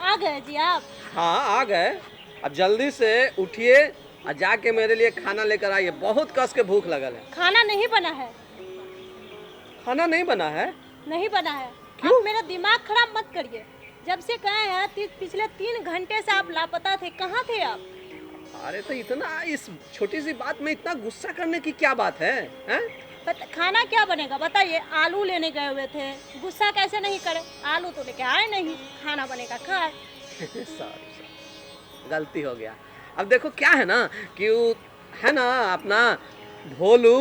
आ गए जी आप। हाँ आ गए। अब जल्दी से उठिए और जाके मेरे लिए खाना लेकर आइए, बहुत कस के भूख लगल है। खाना नहीं बना है। खाना नहीं बना है? नहीं बना है। क्यों? आप मेरा दिमाग खराब मत करिए। जब से कहे हैं पिछले 3 घंटे से आप लापता थे, कहाँ थे आप? अरे तो इतना इस छोटी सी बात में इतना गुस्सा करने की क्या बात है, हैं? खाना क्या बनेगा बताइए? आलू लेने गए हुए थे, गुस्सा कैसे नहीं करे? आलू तो लेके आए नहीं, खाना बनेगा खाए। सॉरी, गलती हो गया। अब देखो क्या है ना कि वो है ना अपना भोलू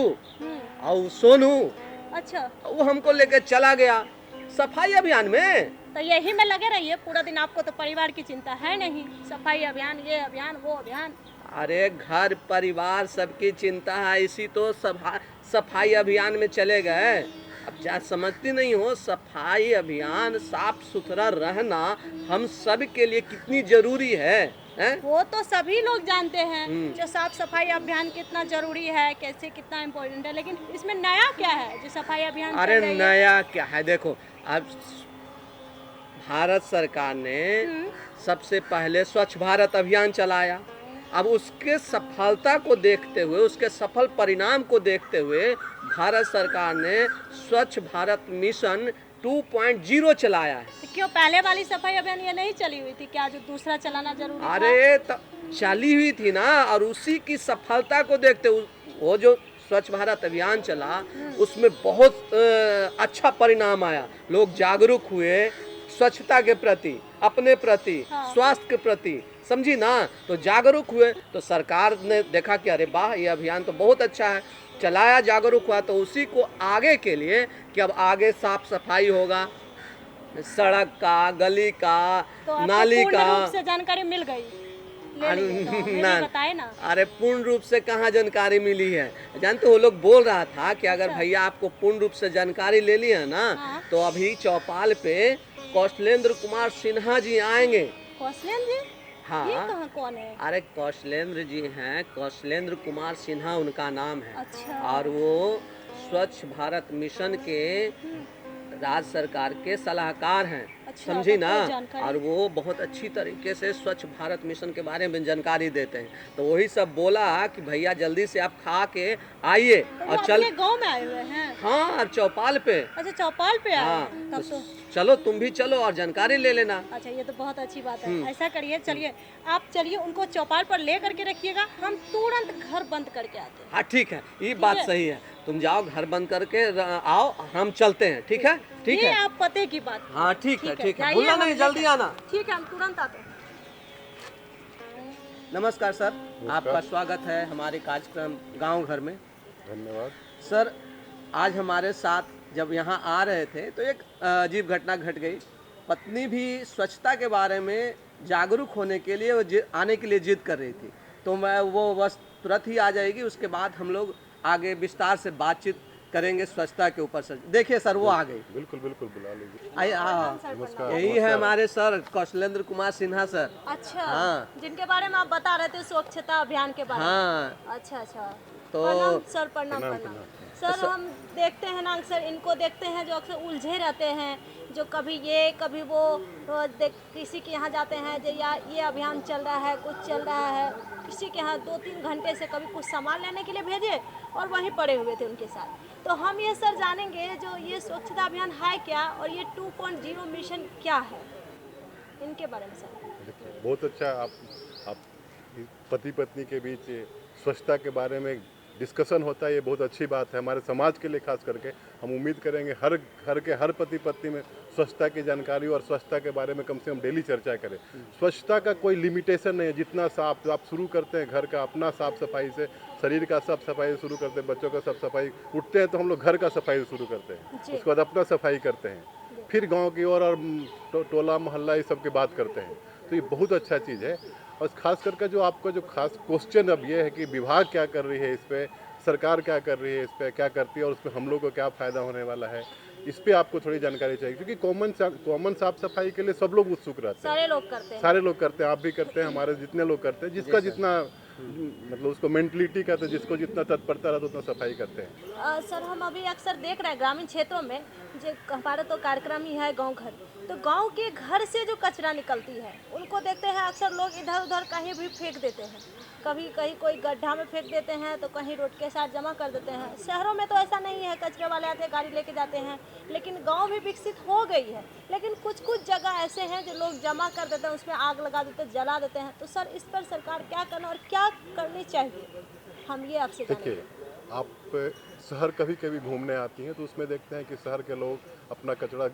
और सोनू, अच्छा, वो हमको लेके चला गया सफाई अभियान में। तो यही में लगे रहिए पूरा दिन। आपको तो परिवार की चिंता है नहीं, सफाई अभियान, ये अभियान, वो अभियान। अरे घर परिवार सबकी चिंता है, इसी तो सफाई अभियान में चले गए। अब क्या समझती नहीं हो, सफाई अभियान, साफ सुथरा रहना हम सब के लिए कितनी जरूरी है? वो तो सभी लोग जानते हैं जो साफ सफाई अभियान कितना जरूरी है, कैसे कितना इम्पोर्टेंट है। लेकिन इसमें नया क्या है जो सफाई अभियान? अरे नया क्या है, देखो अब भारत सरकार ने सबसे पहले स्वच्छ भारत अभियान चलाया। अब उसके सफलता को देखते हुए, उसके सफल परिणाम को देखते हुए भारत सरकार ने स्वच्छ भारत मिशन 2.0 चलाया है। तो क्यों पहले वाली सफाई अभियान ये नहीं चली हुई थी क्या, जो दूसरा चलाना जरूरी था? अरे तो चली हुई थी ना, और उसी की सफलता को देखते हुए वो जो स्वच्छ भारत अभियान चला उसमें बहुत अच्छा परिणाम आया। लोग जागरूक हुए स्वच्छता के प्रति, अपने प्रति, स्वास्थ्य के प्रति, समझी ना। तो जागरूक हुए तो सरकार ने देखा कि अरे वाह, ये अभियान तो बहुत अच्छा है, चलाया, जागरूक हुआ। तो उसी को आगे के लिए कि अब आगे साफ सफाई होगा, सड़क का, गली का, तो नाली का। पूर्ण रूप से जानकारी मिल गई? ले लिए तो हमें बताए ना। अरे पूर्ण रूप से कहाँ जानकारी मिली है? जानते हो, लोग बोल रहा था कि अगर भैया आपको पूर्ण रूप से जानकारी ले ली है ना, तो अभी चौपाल पे कौशलेंद्र कुमार सिन्हा जी आएंगे। कौशलेंद्र जी? हाँ। ये कौन है? अरे कौशलेंद्र जी हैं, कौशलेंद्र कुमार सिन्हा उनका नाम है। अच्छा। और वो स्वच्छ भारत मिशन के राज्य सरकार के सलाहकार हैं। अच्छा, समझी ना। जानकारी। और वो बहुत अच्छी तरीके से स्वच्छ भारत मिशन के बारे में जानकारी देते हैं। तो वही सब बोला कि भैया जल्दी से आप खा के आइए। तो और चल गांव में आए हुए हैं? हाँ, चौपाल पे। अच्छा, चौपाल पे आए। हाँ, तब तो चलो तुम भी चलो और जानकारी ले लेना। अच्छा, ये तो बहुत अच्छी बात है। ऐसा करिए, चलिए आप चलिए, उनको चौपाल पर ले करके रखिएगा, हम तुरंत घर बंद करके आते हैं। हाँ ठीक है, ये बात सही है। तुम जाओ घर बंद करके आओ, हम चलते हैं। ठीक है, ठीक है। आप पते की बात। हाँ ठीक है, ठीक है, भूलना नहीं, जल्दी आना। ठीक है, हम तुरंत आते हैं। नमस्कार सर, आपका स्वागत है हमारे कार्यक्रम गांव घर में। धन्यवाद सर, आज हमारे साथ जब यहाँ आ रहे थे तो एक अजीब घटना घट गई। पत्नी भी स्वच्छता के बारे में जागरूक होने के लिए आने के लिए जिद कर रही थी। तो मैं वो बस तुरंत ही आ जाएगी, उसके बाद हम लोग आगे विस्तार से बातचीत करेंगे स्वच्छता के ऊपर। सर देखिए सर, वो आ गई। बिल्कुल बिल्कुल, बुला लीजिए। नमस्कार। यही है हमारे सर कौशलेंद्र कुमार सिन्हा सर। अच्छा। हाँ, जिनके बारे में आप बता रहे थे, स्वच्छता अभियान के बारे में। हाँ। अच्छा अच्छा। तो प्रणाम सर, प्रणाम प्रणाम। सर हम देखते हैं ना अक्सर, इनको देखते हैं जो अक्सर उलझे रहते हैं, जो कभी ये कभी वो, किसी के यहाँ जाते हैं जो या ये अभियान चल रहा है, कुछ चल रहा है, किसी के यहाँ 2-3 घंटे से कभी कुछ सामान लेने के लिए भेजे और वहीं पड़े हुए थे उनके साथ। तो हम ये सर जानेंगे जो ये स्वच्छता अभियान है क्या, और ये 2.0 मिशन क्या है, इनके बारे में सर। देखिए, बहुत अच्छा आप पति पत्नी के बीच स्वच्छता के बारे में डिस्कशन होता है, ये बहुत अच्छी बात है हमारे समाज के लिए। खास करके हम उम्मीद करेंगे हर घर के हर पति पत्नी में स्वच्छता की जानकारी और स्वच्छता के बारे में कम से कम डेली चर्चा करें। स्वच्छता का कोई लिमिटेशन नहीं है, जितना साफ आप शुरू करते हैं घर का अपना साफ सफाई से, शरीर का साफ सफाई शुरू करते हैं, बच्चों का साफ सफाई, उठते हैं तो हम लोग घर का सफाई शुरू करते हैं, उसके बाद अपना सफाई करते हैं, फिर गाँव की और टोला मोहल्ला ये सब की बात करते हैं। तो ये बहुत अच्छा चीज़ है। और खास करके जो आपका जो खास क्वेश्चन अब ये है कि विभाग क्या कर रही है इस पर, सरकार क्या कर रही है इस पर, क्या करती है और उसमें हम लोग को क्या फ़ायदा होने वाला है, इस पे आपको थोड़ी जानकारी चाहिए, क्योंकि कॉमन साफ सफाई के लिए सब लोग उत्सुक रहते हैं। सारे लोग करते हैं। सारे लोग करते हैं, आप भी करते हैं, हमारे जितने लोग करते हैं, जिसका जितना मतलब उसको मेंटलिटी का, तो जिसको जितना तत्परता रहता है उतना सफाई करते हैं। सर हम अभी अक्सर देख रहे हैं ग्रामीण क्षेत्रों में, जो हमारा तो कार्यक्रम ही है गांव घर, तो गांव के घर से जो कचरा निकलती है उनको देखते हैं अक्सर लोग इधर उधर कहीं भी फेंक देते हैं। कभी कहीं कोई गड्ढा में फेंक देते हैं तो कहीं रोड के साथ जमा कर देते हैं। शहरों में तो ऐसा नहीं है, कचरे वाले आते हैं गाड़ी लेके जाते हैं, लेकिन गांव भी विकसित हो गई है। लेकिन कुछ कुछ जगह ऐसे हैं जो लोग जमा कर देते हैं, उसमें आग लगा देते हैं, जला देते हैं। तो सर इस पर सरकार क्या करना और क्या करनी चाहिए, हम ये आपसे देखिए, जानेंगे। आप शहर कभी कभी घूमने आती हैं तो उसमें देखते हैं कि शहर के लोग अपना कचरा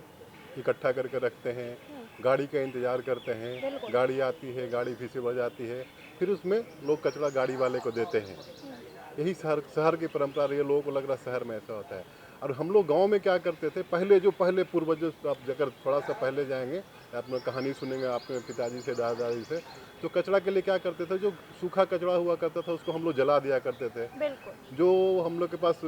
इकट्ठा करके रखते हैं, गाड़ी का इंतज़ार करते हैं, बिल्कुल। गाड़ी आती है, गाड़ी फिर बजाती है, फिर उसमें लोग कचरा गाड़ी वाले को देते हैं। यही शहर शहर की परंपरा रही है, लोगों को लग रहा है शहर में ऐसा होता है। और हम लोग गांव में क्या करते थे, पहले पूर्वजों, आप अगर थोड़ा सा पहले जाएंगे, आपने कहानी सुनेंगे अपने पिताजी से, दादा दादी से, तो कचरा के लिए क्या करते थे, जो सूखा कचरा हुआ करता था उसको हम लोग जला दिया करते थे। बिल्कुल। जो हम लोग के पास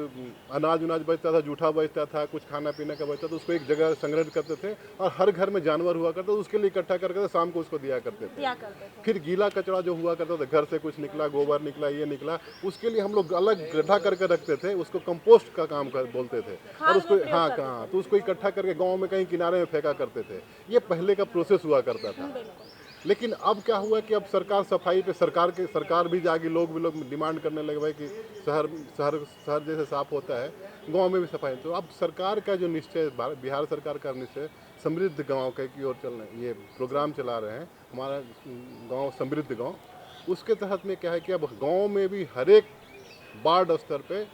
अनाज उनाज बचता था, जूठा बचता था, कुछ खाना पीने का बचता था, उसको एक जगह संग्रहित करते थे। और हर घर में जानवर हुआ करता था, उसके लिए इकट्ठा करके शाम को उसको दिया करते थे। दिया करते थे। फिर गीला कचरा जो हुआ करता था, घर से कुछ निकला, गोबर निकला, ये निकला, उसके लिए हम लोग अलग गड्ढा करके रखते थे, उसको कंपोस्ट का काम बोलते थे। और उसको हाँ, तो उसको इकट्ठा करके गाँव में कहीं किनारे में फेंका करते थे। ये पहले का प्रोसेस हुआ करता था। बिल्कुल। लेकिन अब क्या हुआ कि अब सरकार सफाई पे, सरकार भी जागी, लोग डिमांड करने लगे भाई कि शहर शहर शहर जैसे साफ होता है, गांव में भी सफाई। तो अब सरकार का जो निश्चय, बिहार सरकार का निश्चय समृद्ध गांव के की ओर चलना, ये प्रोग्राम चला रहे हैं, हमारा गांव समृद्ध गांव, उसके तहत में क्या है कि अब गांव में भी हर एक वार्ड स्तर पे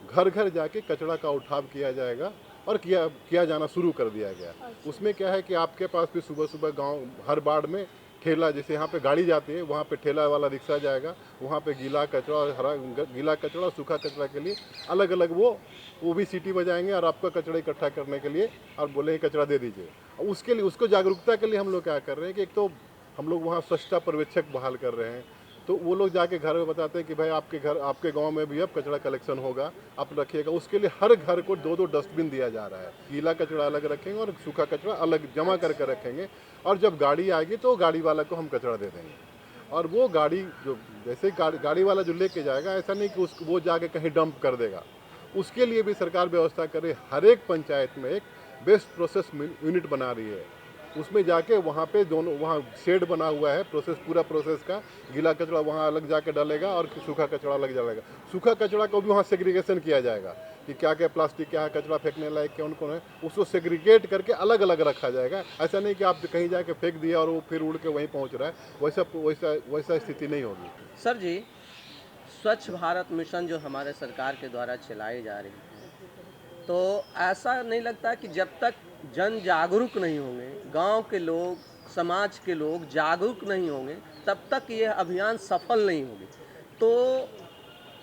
घर घर जाके कचरा का उठाव किया जाएगा और किया जाना शुरू कर दिया गया। उसमें क्या है कि आपके पास भी सुबह सुबह गांव हर वार्ड में ठेला, जैसे यहाँ पे गाड़ी जाती है वहाँ पे ठेला वाला रिक्शा जाएगा, वहाँ पे गीला कचरा और गीला कचरा और सूखा कचरा के लिए अलग अलग वो भी सीटी बजाएंगे और आपका कचरा इकट्ठा करने के लिए और बोलेंगे कचरा दे दीजिए। और उसके लिए, उसको जागरूकता के लिए हम लोग क्या कर रहे हैं कि एक तो हम लोग वहाँ स्वच्छता पर्यवेक्षक बहाल कर रहे हैं, तो वो लोग जाके घर में बताते हैं कि भाई आपके गांव में भी अब कचरा कलेक्शन होगा, आप रखिएगा। उसके लिए हर घर को 2-2 डस्टबिन दिया जा रहा है, गीला कचरा अलग रखेंगे और सूखा कचरा अलग जमा करके रखेंगे। और जब गाड़ी आएगी तो गाड़ी वाला को हम कचरा दे देंगे। और वो गाड़ी जो, जैसे गाड़ी वाला जो लेके जाएगा, ऐसा नहीं कि वो जाके कहीं डंप कर देगा, उसके लिए भी सरकार व्यवस्था कर रही है। हर एक पंचायत में एक बेस्ट प्रोसेस यूनिट बना रही है, उसमें जाके वहाँ पे वहाँ शेड बना हुआ है, पूरा प्रोसेस का, गीला कचरा वहाँ अलग जाके डालेगा और सूखा कचरा अलग डालेगा। सूखा कचरा को भी वहाँ सेग्रीगेशन किया जाएगा कि क्या क्या प्लास्टिक, क्या कचरा फेंकने लायक कौन कौन है, उसको सेग्रीगेट करके अलग अलग रखा जाएगा। ऐसा नहीं कि आप कहीं जाके फेंक दिया और वो फिर उड़ के वहीं पहुँच रहा है, वैसा स्थिति नहीं होगी। सर जी, स्वच्छ भारत मिशन जो हमारे सरकार के द्वारा चलाई जा रही है, तो ऐसा नहीं लगता कि जब तक जन जागरूक नहीं होंगे, गांव के लोग, समाज के लोग जागरूक नहीं होंगे, तब तक ये अभियान सफल नहीं होगी। तो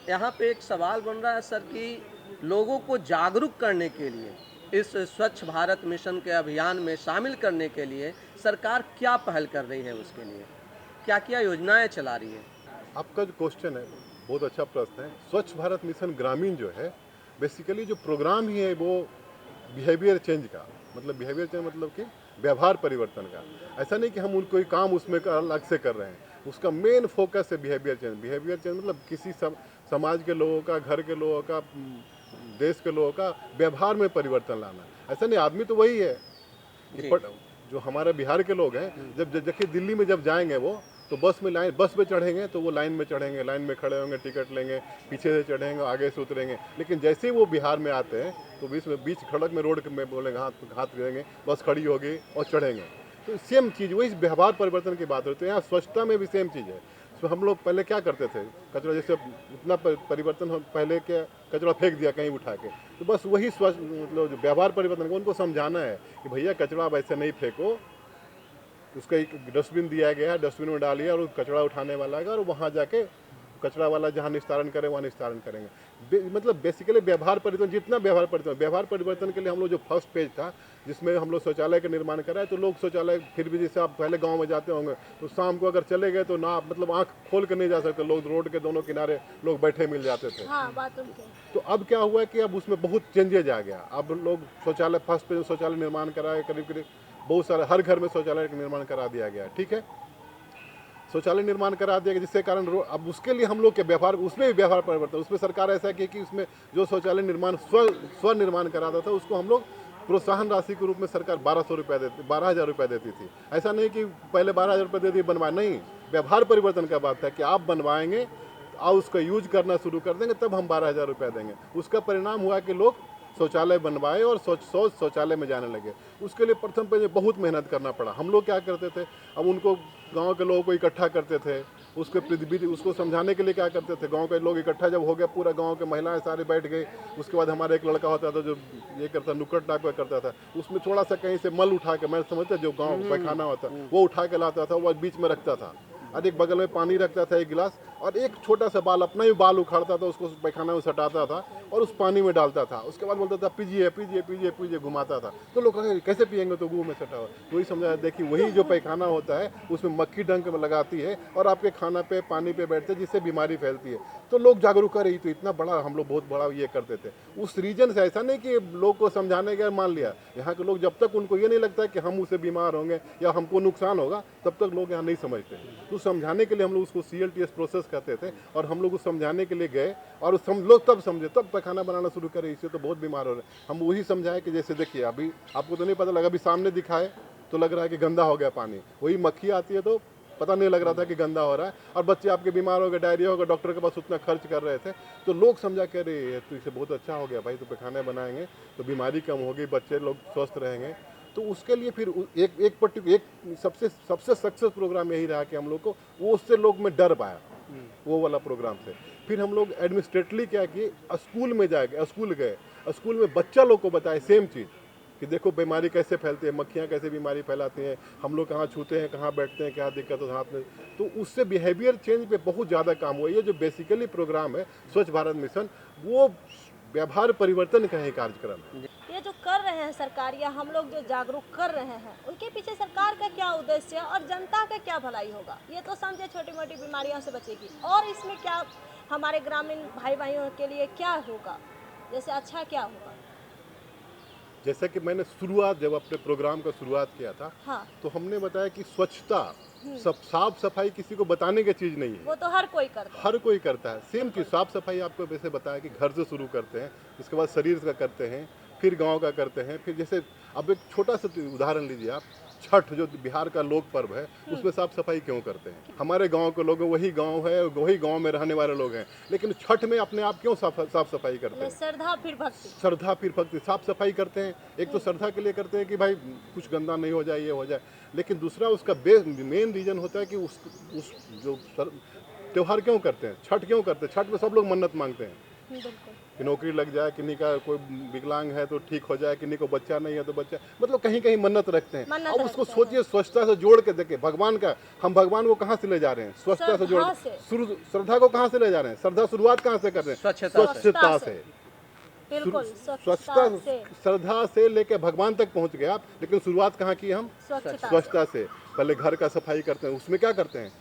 यहाँ पे एक सवाल बन रहा है सर कि लोगों को जागरूक करने के लिए, इस स्वच्छ भारत मिशन के अभियान में शामिल करने के लिए सरकार क्या पहल कर रही है, उसके लिए क्या क्या योजनाएं चला रही है? आपका जो क्वेश्चन है बहुत अच्छा प्रश्न है। स्वच्छ भारत मिशन ग्रामीण जो है, बेसिकली जो प्रोग्राम ही है वो बिहेवियर चेंज का, मतलब बिहेवियर चेंज मतलब कि व्यवहार परिवर्तन का। ऐसा नहीं कि हम कोई काम उसमें अलग से कर रहे हैं, उसका मेन फोकस है बिहेवियर चेंज। बिहेवियर चेंज मतलब किसी समाज के लोगों का, घर के लोगों का, देश के लोगों का व्यवहार में परिवर्तन लाना। ऐसा नहीं, आदमी तो वही है। जो हमारे बिहार के लोग हैं, जब देखिए दिल्ली में जब जाएंगे वो, तो बस में चढ़ेंगे तो वो लाइन में चढ़ेंगे, लाइन में खड़े होंगे, टिकट लेंगे, पीछे से चढ़ेंगे, आगे से उतरेंगे। लेकिन जैसे ही वो बिहार में आते हैं तो बीच सड़क में, रोड में बोलेंगे, हाथ देंगे, बस खड़ी होगी और चढ़ेंगे। तो सेम चीज़, वही व्यवहार परिवर्तन की बात होती है। यहाँ स्वच्छता में भी सेम चीज़ है। तो हम लोग पहले क्या करते थे, कचरा जैसे इतना परिवर्तन हो, पहले क्या कचरा फेंक दिया कहीं उठा के, तो बस वही स्वच्छ मतलब जो व्यवहार परिवर्तन को उनको समझाना है कि भैया कचरा आप ऐसे नहीं फेंको, उसका एक डस्टबिन दिया गया है, डस्टबिन में डालिए और कचरा उठाने वाला है और वहाँ जाके कचरा वाला जहाँ निस्तारण करे वहाँ निस्तारण करेंगे। मतलब बेसिकली व्यवहार परिवर्तन, जितना व्यवहार परिवर्तन के लिए हम लोग जो फर्स्ट पेज था जिसमें हम लोग शौचालय का निर्माण कराए, तो लोग शौचालय फिर भी जैसे आप पहले गांव में जाते होंगे तो शाम को अगर चले गए तो ना मतलब आंख खोल कर नहीं जा सकते, लोग रोड के दोनों किनारे लोग बैठे मिल जाते थे। हाँ, बाथरूम के। तो अब क्या हुआ कि अब उसमें बहुत चेंजेज आ गया। अब लोग शौचालय फर्स्ट पे शौचालय निर्माण कराए, करीब करीब बहुत सारे हर घर में शौचालय का निर्माण करा दिया गया। ठीक है, शौचालय निर्माण करा दिया गया, जिससे कारण अब उसके लिए हम लोग के व्यवहार, उसमें भी व्यवहार परिवर्तन, उसमें सरकार ऐसा की कि उसमें जो शौचालय निर्माण स्व निर्माण कराता था उसको हम लोग प्रोत्साहन राशि के रूप में सरकार 12,000 रुपये देती थी। ऐसा नहीं कि पहले 12,000 रुपये देती बनवाए, नहीं, व्यवहार परिवर्तन का बात है कि आप बनवाएंगे और उसका यूज करना शुरू कर देंगे तब हम 12,000 रुपये देंगे। उसका परिणाम हुआ कि लोग शौचालय बनवाए और शौचालय में जाने लगे। उसके लिए प्रथम पे बहुत मेहनत करना पड़ा। हम लोग क्या करते थे, अब उनको गांव के लोगों को इकट्ठा करते थे, उसको समझाने के लिए क्या करते थे, गांव के लोग इकट्ठा जब हो गया, पूरा गांव के महिलाएं सारे बैठ गई। उसके बाद हमारा एक लड़का होता था जो ये करता, नुक्कड़ टाइप का करता था, उसमें थोड़ा सा कहीं से मल उठा के, मैं समझता जो गाँव पैखाना होता वो उठा के लाता था, वो बीच में रखता था और एक बगल में पानी रखता था 1 गिलास, और एक छोटा सा बाल, अपना ही बाल उखाड़ता था, उसको पैखाना में सटाता था और उस पानी में डालता था। उसके बाद बोलता था पीजिए पीजिए पीजिए पीजिए, घुमाता था। तो लोग कहेंगे कैसे पियेंगे, तो मुंह में सटा हुआ। तो वही समझाया, देखिए वही जो पैखाना होता है उसमें मक्खी डंक लगाती है और आपके खाना पे पानी पे बैठते हैं, जिससे बीमारी फैलती है। तो लोग जागरूक कर रही, तो इतना बड़ा हम लोग बहुत बड़ा ये करते थे उस रीजन से। ऐसा नहीं कि लोग को समझाने का मान लिया, यहाँ के लोग जब तक उनको ये नहीं लगता है कि हम उससे बीमार होंगे या हमको नुकसान होगा, तब तक लोग यहाँ नहीं समझते। तो समझाने के लिए हम लोग उसको CLTS प्रोसेस कहते थे, और हम लोग उस समझाने के लिए गए और लोग तब समझे, तब पैखाना बनाना शुरू करे, इससे तो बहुत बीमार हो रहे हैं। हम वही समझाए कि जैसे देखिए अभी आपको तो नहीं पता लगा, अभी सामने दिखाए तो लग रहा है कि गंदा हो गया पानी, वही मक्खी आती है तो पता नहीं लग रहा था कि गंदा हो रहा है, और बच्चे आपके बीमार हो गए, डायरिया हो गया, डॉक्टर के पास उतना खर्च कर रहे थे। तो लोग समझा कह रहे तो इसे बहुत अच्छा हो गया भाई, तो पैखाने बनाएंगे तो बीमारी कम होगी, बच्चे लोग स्वस्थ रहेंगे। तो उसके लिए फिर एक सबसे सक्सेस प्रोग्राम यही रहा कि हम लोग को वो, उससे लोग में डर पाया वो वाला प्रोग्राम से। फिर हम लोग एडमिनिस्ट्रेटली क्या किए, स्कूल में गए, स्कूल में बच्चा लोग को बताए सेम चीज़ कि देखो बीमारी कैसे फैलती है, मक्खियाँ कैसे बीमारी फैलाती हैं, हम लोग कहाँ छूते हैं, कहाँ बैठते हैं, क्या दिक्कत हो हाथ में। तो उससे बिहेवियर चेंज पे बहुत ज़्यादा काम हुआ। ये जो बेसिकली प्रोग्राम है स्वच्छ भारत मिशन, वो व्यवहार परिवर्तन का ही कार्यक्रम है। ये जो कर रहे हैं सरकार या हम लोग जो जागरूक कर रहे हैं, उनके पीछे सरकार का क्या उद्देश्य है और जनता का क्या भलाई होगा? ये तो समझे छोटी मोटी बीमारियों से बचेगी, और इसमें क्या हमारे ग्रामीण भाई बहनों के लिए क्या होगा, जैसे अच्छा क्या होगा? जैसा कि मैंने जब अपने प्रोग्राम का शुरुआत किया था, हाँ, तो हमने बताया कि स्वच्छता, साफ सफाई किसी को बताने की चीज़ नहीं है, वो तो हर कोई करता है। हर कोई करता है। सेम चीज़ साफ सफाई आपको वैसे बताया कि घर से शुरू करते हैं, इसके बाद शरीर का करते हैं, फिर गांव का करते हैं, फिर जैसे अब एक छोटा सा उदाहरण लीजिए आप, छठ जो बिहार का लोक पर्व है, उसमें साफ सफाई क्यों करते हैं? हमारे गांव के लोग, वही गांव है, वही गांव में रहने वाले लोग हैं, लेकिन छठ में अपने आप क्यों साफ सफाई करते हैं? श्रद्धा फिर भक्ति। श्रद्धा फिर भक्ति, साफ सफाई करते हैं। एक तो श्रद्धा के लिए करते हैं कि भाई कुछ गंदा नहीं हो जाए, ये हो जाए, लेकिन दूसरा उसका मेन रीजन होता है कि उस जो त्यौहार क्यों करते हैं, छठ क्यों करते हैं? छठ में सब लोग मन्नत मांगते हैं कि नौकरी लग जाए, किन्हीं का कोई विकलांग है तो ठीक हो जाए, किन्हीं को बच्चा नहीं है तो बच्चा, मतलब कहीं कहीं मन्नत रखते हैं। अब उसको सोचिए, स्वच्छता से जोड़ के देखे, भगवान का, हम भगवान को कहाँ से ले जा रहे हैं? स्वच्छता से जोड़, श्रद्धा को कहाँ से ले जा रहे हैं? श्रद्धा शुरुआत कहाँ से कर रहे हैं? स्वच्छता से। स्वच्छता, श्रद्धा से लेके भगवान तक पहुँच गए आप, लेकिन शुरुआत कहाँ की? हम स्वच्छता से। पहले घर का सफाई करते हैं, उसमें क्या करते हैं?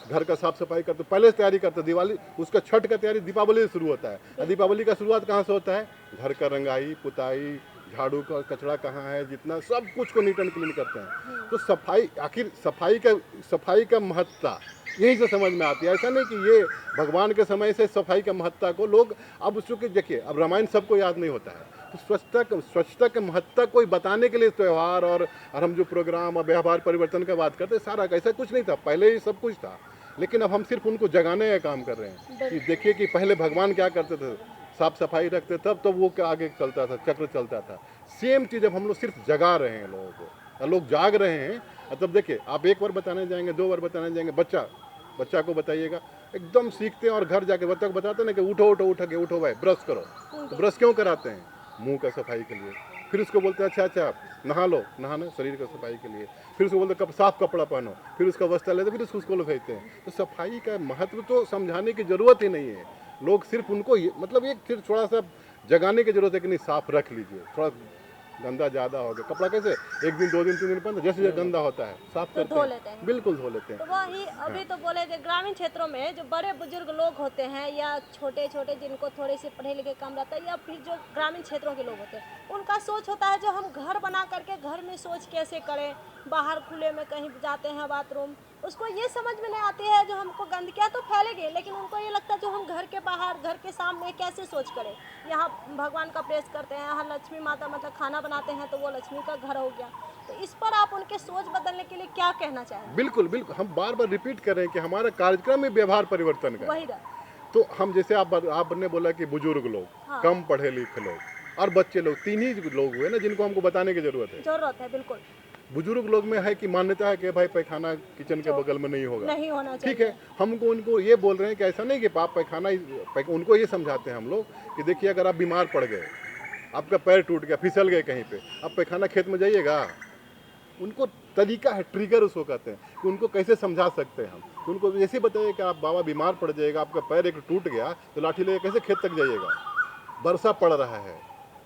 घर का साफ सफाई करते, पहले से तैयारी करते। दिवाली, उसका छठ का तैयारी दीपावली से शुरू होता है। दीपावली का शुरुआत कहाँ से होता है? घर का रंगाई पुताई, झाड़ू का, कचरा कहाँ है, जितना सब कुछ को नीट एंड क्लीन करते हैं। तो सफाई, आखिर सफाई का महत्ता यहीं से समझ में आती है। ऐसा नहीं कि ये भगवान के समय से सफाई का महत्ता को लोग, अब उसको देखिए, अब रामायण सबको याद नहीं होता है, तो स्वच्छता के महत्ता को बताने के लिए त्यौहार और हम जो प्रोग्राम और व्यवहार परिवर्तन का बात करते, सारा ऐसा कुछ नहीं था, पहले ही सब कुछ था, लेकिन अब हम सिर्फ उनको जगाने का काम कर रहे हैं कि देखिए कि पहले भगवान क्या करते थे, साफ सफाई रखते, तब तो वो आगे चलता था, चक्र चलता था। सेम चीज़ अब हम लोग सिर्फ जगा रहे हैं लोगों को, लोग जाग रहे हैं। तब देखिए, आप एक बार बताने जाएंगे, 2 बार बताने जाएंगे, बच्चा को बताइएगा, एकदम सीखते हैं, और घर जाके बच्चा को बताते हैं ना कि उठो भाई ब्रश करो। तो ब्रश क्यों कराते हैं? मुंह का सफाई के लिए। फिर उसको बोलते हैं अच्छा नहा लो, नहाना शरीर का सफाई के लिए, फिर उसको बोलते हैं साफ कपड़ा पहनो, फिर उसका वस्त्र लेते, फिर उसको स्कूल भेजते हैं। तो सफाई का महत्व तो समझाने की ज़रूरत ही नहीं है। लोग सिर्फ उनको मतलब एक सिर्फ थोड़ा सा जगाने की जरूरत है कि नहीं साफ रख लीजिए, थोड़ा गंदा ज़्यादा हो गया कपड़ा, कैसे 1 दिन 2 दिन 3 दिन पहले जैसे गंदा होता है साफ तो करते धो हैं, लेते हैं। बिल्कुल धो लेते हैं। तो वही अभी तो बोले थे ग्रामीण क्षेत्रों में जो बड़े बुजुर्ग लोग होते हैं या छोटे छोटे जिनको थोड़े से पढ़े लिखे कम रहता है या फिर जो ग्रामीण क्षेत्रों के लोग होते हैं उनका सोच होता है जो हम घर बना करके घर में सोच कैसे करें, बाहर खुले में कहीं जाते हैं बाथरूम, उसको ये समझ में नहीं आती है जो हमको गंदगियाँ तो फैलेगी लेकिन उनको ये लगता है जो हम घर के बाहर घर के सामने कैसे सोच करें। यहाँ भगवान का प्रेस करते हैं, यहाँ लक्ष्मी माता मतलब खाना बनाते हैं तो वो लक्ष्मी का घर हो गया। तो इस पर आप उनके सोच बदलने के लिए क्या कहना चाहेंगे? बिल्कुल बिल्कुल, हम बार बार रिपीट कर रहे हैं कि हमारा कार्यक्रम में व्यवहार परिवर्तन का। वही रहा। तो हम जैसे आपने बोला कि बुजुर्ग लोग, हाँ। कम पढ़े लिखे लोग और बच्चे लोग, 3 ही लोग हुए ना जिनको हमको बताने की जरूरत है। बिल्कुल बुजुर्ग लोग में है कि मान्यता है कि भाई पैखाना किचन के बगल में नहीं होगा, नहीं होना चाहिए। ठीक है, हमको उनको ये बोल रहे हैं कि ऐसा नहीं कि आप पैखाना उनको ये समझाते हैं हम लोग कि देखिए अगर आप बीमार पड़ गए, आपका पैर टूट गया, फिसल गए कहीं पे, आप पैखाना खेत में जाइएगा। उनको तरीका है, ट्रिगर उसको कहते हैं कि उनको कैसे समझा सकते हैं हम। तो उनको जैसे बताइए कि आप बाबा बीमार पड़ जाएगा, आपका पैर एक टूट गया तो लाठी लेके कैसे खेत तक जाइएगा, वर्षा पड़ रहा है,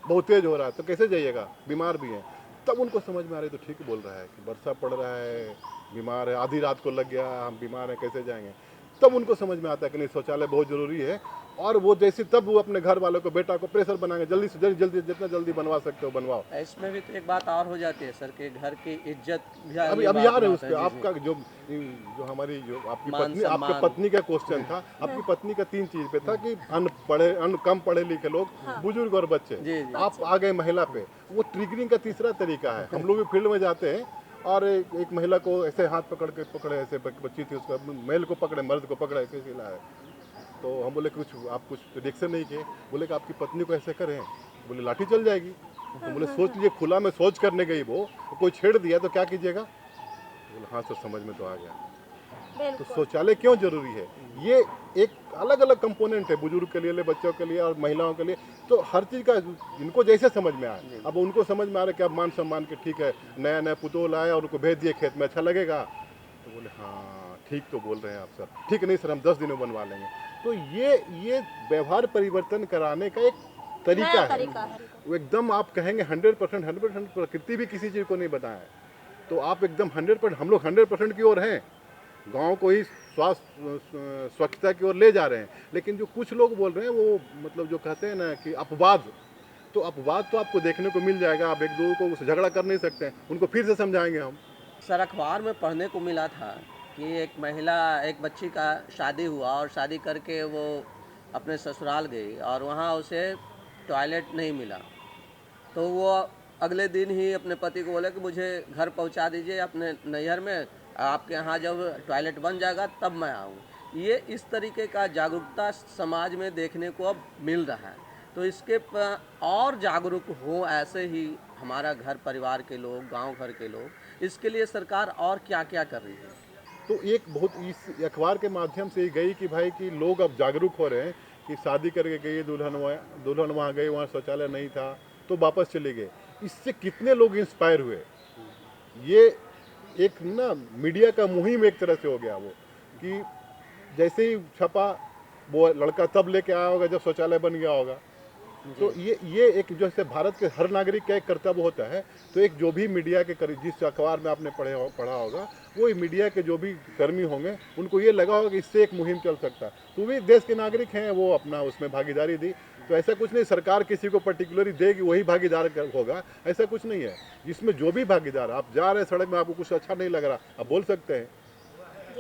बहुत तेज हो रहा है तो कैसे जाइएगा, बीमार भी हैं। तब उनको समझ में आ रही तो ठीक बोल रहा है कि वर्षा पड़ रहा है, बीमार है, आधी रात को लग गया, हम बीमार हैं, कैसे जाएंगे। तब उनको समझ में आता है कि नहीं शौचालय बहुत ज़रूरी है। और वो जैसे तब वो अपने घर वालों को, बेटा को प्रेशर बनाएंगे, जल्दी से जल्दी जितना जल्दी बनवा सकते हो बनवाओ। इसमें भी तो एक बात और हो जाती है सर कि घर की इज्जत भी अभी आ रहे हैं उस पर। आपका जो हमारी जो आपकी पत्नी, आपके पत्नी का क्वेश्चन था, आपकी पत्नी का 3 चीज पे था कि कम पढ़े लिखे लोग, बुजुर्ग और बच्चे। आप आ गए महिला पे। वो ट्रिगरिंग का तीसरा तरीका है। हम लोग भी फील्ड में जाते हैं और एक महिला को ऐसे हाथ पकड़े ऐसे बच्ची थी, उसका मेल को पकड़े, मर्द को पकड़े, ऐसे हिलाए। तो हम बोले आप कुछ रिएक्शन नहीं किए। बोले कि आपकी पत्नी को ऐसे करें, बोले लाठी चल जाएगी। तो बोले सोच लीजिए, खुला में शौच करने गई वो, कोई छेड़ दिया तो क्या कीजिएगा। बोले हाँ सर समझ में तो आ गया। तो शौचालय क्यों जरूरी है, ये एक अलग अलग कंपोनेंट है, बुजुर्ग के लिए, बच्चों के लिए और महिलाओं के लिए। तो हर चीज़ का इनको जैसे समझ में आए। अब उनको समझ में आ रहा है कि अब मान सम्मान के ठीक है, नया नया पुतौल आया और उनको भेज दिए खेत में, अच्छा लगेगा। तो बोले हाँ ठीक तो बोल रहे हैं आप सर, ठीक नहीं सर हम 10 दिनों बनवा लेंगे। तो ये व्यवहार परिवर्तन कराने का एक तरीका है। वो एकदम आप कहेंगे 100% प्रकृति भी किसी चीज़ को नहीं बताया है, तो आप एकदम 100%, हम लोग 100% की ओर हैं, गांव को ही स्वच्छता की ओर ले जा रहे हैं। लेकिन जो कुछ लोग बोल रहे हैं वो मतलब जो कहते हैं ना कि अपवाद, तो अपवाद तो आपको देखने को मिल जाएगा। आप एक दो को झगड़ा कर नहीं सकते हैं, उनको फिर से समझाएंगे हम। सर अखबार में पढ़ने को मिला था कि एक महिला, एक बच्ची का शादी हुआ और शादी करके वो अपने ससुराल गई और वहाँ उसे टॉयलेट नहीं मिला। तो वो अगले दिन ही अपने पति को बोला कि मुझे घर पहुँचा दीजिए अपने नैहर में, आपके यहाँ जब टॉयलेट बन जाएगा तब मैं आऊँ। ये इस तरीके का जागरूकता समाज में देखने को अब मिल रहा है। तो इसके और जागरूक हो ऐसे ही हमारा घर परिवार के लोग, गांव घर के लोग, इसके लिए सरकार और क्या क्या कर रही है? तो एक बहुत इस अखबार के माध्यम से गई कि भाई कि लोग अब जागरूक हो रहे हैं कि शादी करके गई दुल्हन वहाँ गई, वहाँ शौचालय नहीं था तो वापस चले गए। इससे कितने लोग इंस्पायर हुए। ये एक ना मीडिया का मुहिम एक तरह से हो गया वो, कि जैसे ही छपा वो लड़का तब लेके आया होगा जब शौचालय बन गया होगा। तो ये एक जैसे भारत के हर नागरिक का एक कर्तव्य होता है। तो एक जो भी मीडिया के जिस अखबार में आपने पढ़ा होगा, वो मीडिया के जो भी कर्मी होंगे उनको ये लगा होगा कि इससे एक मुहिम चल सकता है। तो भी देश के नागरिक हैं, वो अपना उसमें भागीदारी दी। तो ऐसा कुछ नहीं सरकार किसी को पर्टिकुलरली देगी वही भागीदार होगा, ऐसा कुछ नहीं है। जिसमें जो भी भागीदार, आप जा रहे हैं सड़क में, आपको कुछ अच्छा नहीं लग रहा, आप बोल सकते हैं।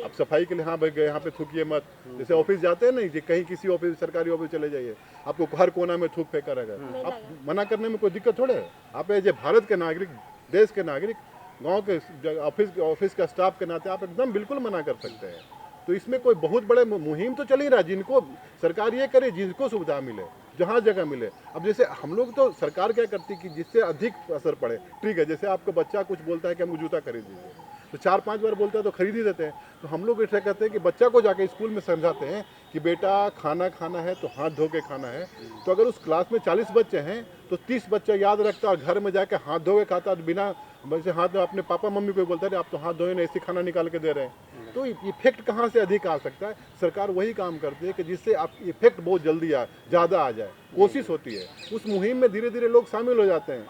आप सफाई के लिए हाँ भाई यहाँ पे थूकिए मत। जैसे ऑफिस जाते हैं नहीं जी, कहीं किसी ऑफिस, सरकारी ऑफिस चले जाइए, आपको हर कोना में थूक फेंका रहेगा। आप मना करने में कोई दिक्कत थोड़े है। आप एज ए भारत के नागरिक, देश के नागरिक, गांव के ऑफिस का स्टाफ के नाते आप एकदम बिल्कुल मना कर सकते हैं। तो इसमें कोई बहुत बड़े मुहिम तो चल ही रहा, जिनको सरकार ये करे जिनको सुविधा मिले, जहाँ जगह मिले। अब जैसे हम लोग तो सरकार क्या करती कि जिससे अधिक असर पड़े, ठीक है, जैसे आपका बच्चा कुछ बोलता है कि हमको जूता खरीद दीजिए, तो 4-5 बार बोलता है तो खरीद ही देते हैं। तो हम लोग ऐसा कहते हैं कि बच्चा को जाके स्कूल में समझाते हैं कि बेटा खाना खाना है तो हाथ धो के खाना है। तो अगर उस क्लास में 40 बच्चे हैं तो 30 बच्चा याद रखता है और घर में जाके हाथ धो के खाता है, बिना वैसे हाथ में अपने पापा मम्मी को बोलता है आप तो हाथ धोए ना, ऐसे खाना निकाल के दे रहे हैं। तो इफेक्ट कहाँ से अधिक आ सकता है? सरकार वही काम करती है कि जिससे आप इफेक्ट बहुत जल्दी ज़्यादा आ जाए, कोशिश होती है। उस मुहिम में धीरे धीरे लोग शामिल हो जाते हैं।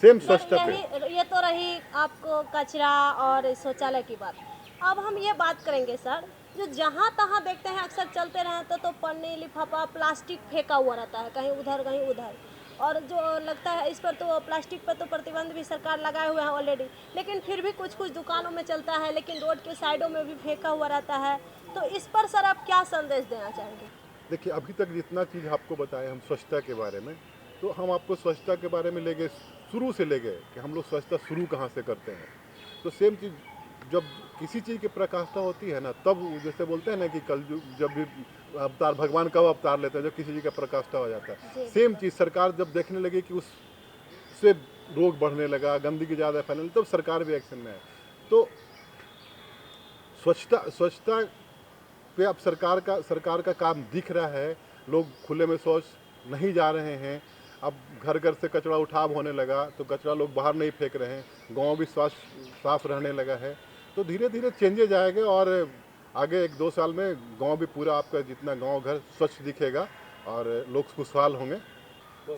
सेम स्वच्छता पे ये तो रही आपको कचरा और शौचालय की बात। अब हम ये बात करेंगे सर, जो जहाँ तहाँ देखते हैं अक्सर चलते रहते तो पन्नी लिफाफा प्लास्टिक फेंका हुआ रहता है, कहीं उधर कहीं उधर। और जो लगता है इस पर तो प्लास्टिक पर तो प्रतिबंध भी सरकार लगाए हुए हैं ऑलरेडी, लेकिन फिर भी कुछ कुछ दुकानों में चलता है, लेकिन रोड के साइडों में भी फेंका हुआ रहता है। तो इस पर सर आप क्या संदेश देना चाहेंगे? देखिए, अभी तक जितना चीज़ आपको बताया हम स्वच्छता के बारे में, तो हम आपको स्वच्छता के बारे में ले गए, शुरू से ले गए कि हम लोग स्वच्छता शुरू कहाँ से करते हैं। तो सेम चीज़ जब किसी चीज़ की प्रकाष्ठा होती है ना, तब जैसे बोलते हैं ना कि कल जब भी अवतार भगवान कब अवतार लेते हैं, जब किसी चीज़ का प्रकाष्ठा हो जाता है। सेम चीज़ सरकार जब देखने लगी कि उससे रोग बढ़ने लगा, गंदगी ज़्यादा फैलने लगी, तब सरकार भी एक्शन में है। तो स्वच्छता पे अब सरकार का काम दिख रहा है। लोग खुले में शौच नहीं जा रहे हैं। अब घर घर से कचरा उठाव होने लगा, तो कचरा लोग बाहर नहीं फेंक रहे हैं। गांव भी साफ रहने लगा है। तो धीरे धीरे चेंजेज आएंगे और आगे 1-2 साल में गांव भी पूरा आपका जितना गांव घर स्वच्छ दिखेगा और लोग खुशहाल होंगे।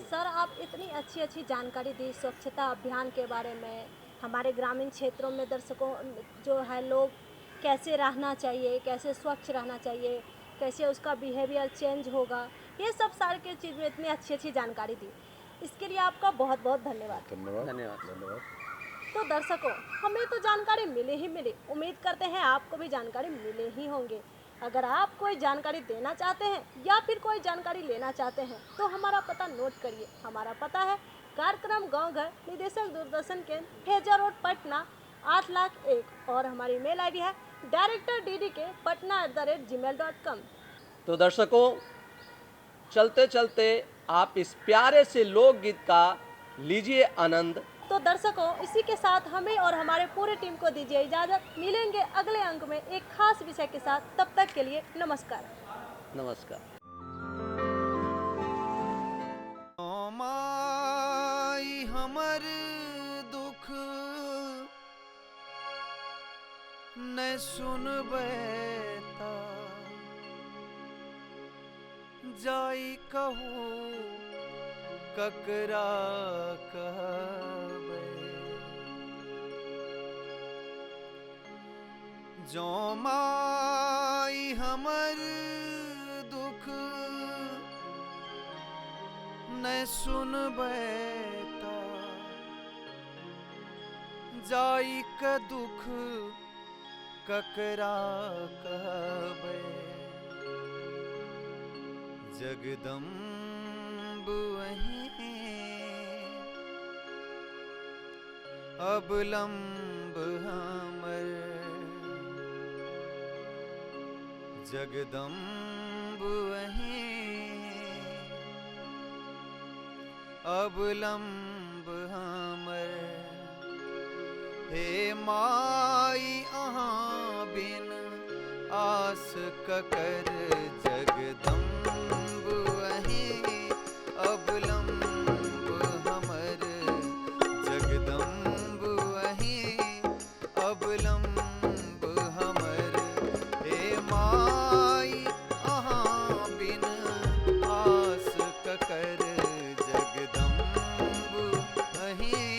सर आप इतनी अच्छी अच्छी जानकारी दी स्वच्छता अभियान के बारे में। हमारे ग्रामीण क्षेत्रों में दर्शकों जो है लोग कैसे रहना चाहिए, कैसे स्वच्छ रहना चाहिए, कैसे उसका बिहेवियर चेंज होगा, ये सब सारे के चीज़ में इतनी अच्छी अच्छी जानकारी दी। इसके लिए आपका बहुत बहुत धन्यवाद। धन्यवाद। तो दर्शकों, हमें तो जानकारी मिली। उम्मीद करते हैं आपको भी जानकारी मिले ही होंगे। अगर आप कोई जानकारी देना चाहते हैं या फिर कोई जानकारी लेना चाहते हैं तो हमारा पता नोट करिए। हमारा पता है कार्यक्रम गाँव घर, निदेशक दूरदर्शन केंद्र, फेजा रोड, पटना 8,01,। और हमारी मेल ID है directorddk.patna@gmail.com। तो दर्शकों, चलते चलते आप इस प्यारे से लोकगीत का लीजिए आनंद। तो दर्शकों, इसी के साथ हमें और हमारे पूरे टीम को दीजिए इजाज़त। मिलेंगे अगले अंक में एक खास विषय के साथ। तब तक के लिए नमस्कार। माई हमर दुख न सुनबैता, जाई कहूँ ककरा कहबै। जो माई हमर दुख न सुनबैता, जाई क दुख ककरा कहबै। जगदम्ब वहीं अबलंब हमर, जगदम्ब वहीं अबलंब हमर। हे माई अहाँ बिन आस ककर, जगदम्ब वहीं अबलंब हमर, जगदम्ब वहीं अबलंब हमर। हे माई अहाँ बिन आस ककर, जगदम्ब वहीं।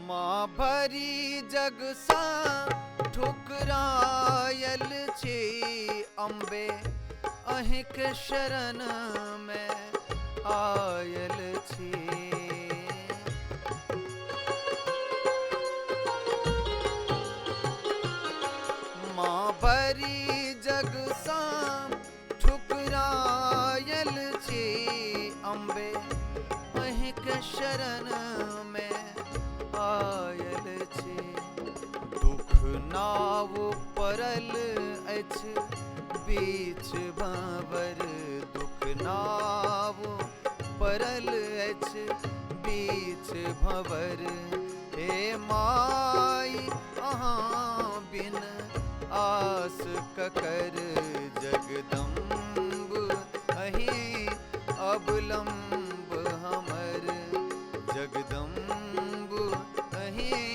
माँ भरी जग सा ठुकरायल छी, अम्बे अहिक शरण आयल छी। माँ भरी जग साम ठुकरायल छी, अम्बे अहिं के शरण में आयल छी। दुख नाव परल अछि बीच भंवर, दुख नाव परल अछि बीच भंवर। हे माई अहाँ बिन आस ककर, जगदम्ब अहीं अवलंब हमर, जगदम्ब अहीं।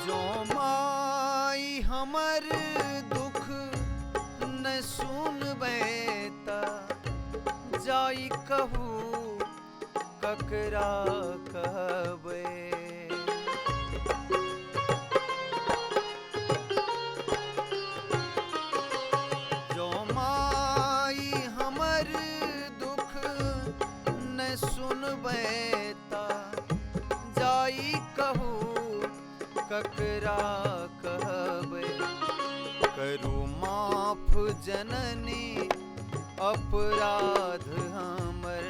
जो माई हमर दुख न सुनबै त जाई कहू ककरा कहबै। जो माई हमर दुख न सुनबै त जाई कहू ककरा कहबै। करू माफ जननी अपराध हमर,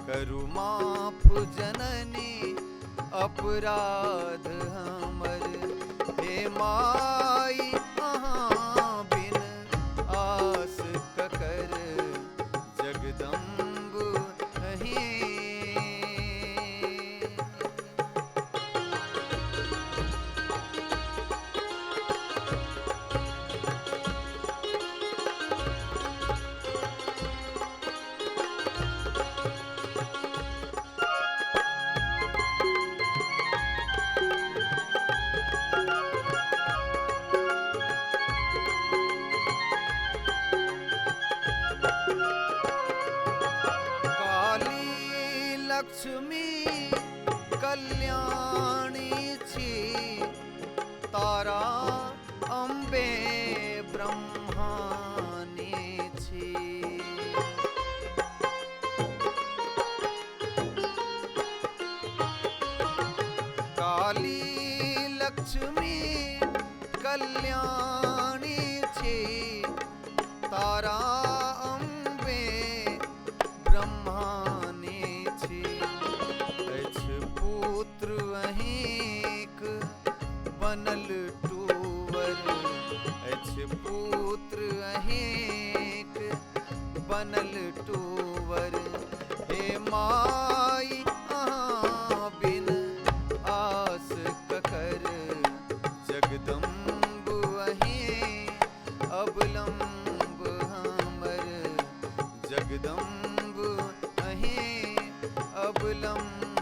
करू माफ जननी अपराध हमर। हे माई अहाँ बिन आस ककर, जगदम्ब अहीं। लक्ष्मी कल्याणी छी, तारा अम्बे ब्रह्मानी छी। काली लक्ष्मी कल्याणी छी, तारा अम्बे ब्रह्मानी छी। अछि पुत्र अहिंक बनल टूवर, अछि पुत्र अहिंक बनल टूवर। हे माई अहाँ बिन आस ककर, जगदम्ब अहीं अवलंब हमर, जगदम्ब अहीं अवलंब